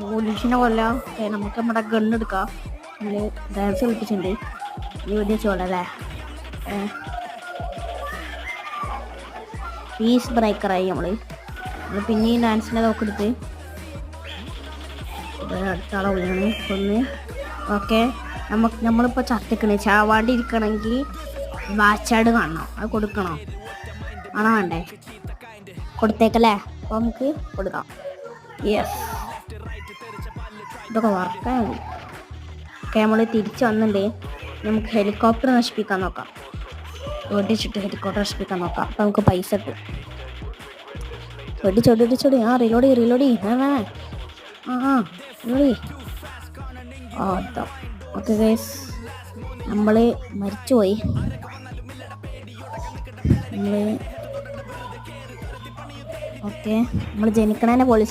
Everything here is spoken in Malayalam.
പോലീസിനെ കൊല്ലാം. നമുക്ക് നമ്മുടെ ഗണ്ണെടുക്കാം. നമ്മൾ ഡാൻസ് കളിപ്പിച്ചിട്ടുണ്ട്. ഈ വീഡിയോ ചോളല്ലേ പീസ് ബ്രേക്കറായി നമ്മൾ പിന്നെയും ഡാൻസിനെ നോക്കെടുത്ത് അടുത്താളെ വിളിയാണ് ഒന്ന്. ഓക്കെ, നമ്മളിപ്പോൾ ചത്തിക്കണേ ചാവാണ്ടി ഇരിക്കണമെങ്കിൽ വാച്ചാട് കാണണം. അത് കൊടുക്കണോ? ആണോ വേണ്ടേ? കൊടുത്തേക്കല്ലേ? അപ്പോൾ നമുക്ക് കൊടുക്കാം. യെസ്, ഇതൊക്കെ വർക്കാൻ മതി. ഓക്കെ, നമ്മൾ തിരിച്ച് വന്നിട്ടുണ്ട്. നമുക്ക് ഹെലികോപ്റ്റർ നശിപ്പിക്കാൻ നോക്കാം. ഓടിച്ചിട്ട് ഹെലികോപ്റ്റർ നശിപ്പിക്കാൻ നോക്കാം. അപ്പോൾ നമുക്ക് പൈസ കിട്ടും. ചൊടി ആ റീലോടി റിലോടി ഓക്കെ ഗൈസ്, നമ്മൾ മരിച്ചുപോയി. നമ്മൾ ജനിക്കണേനെ പോലീസ്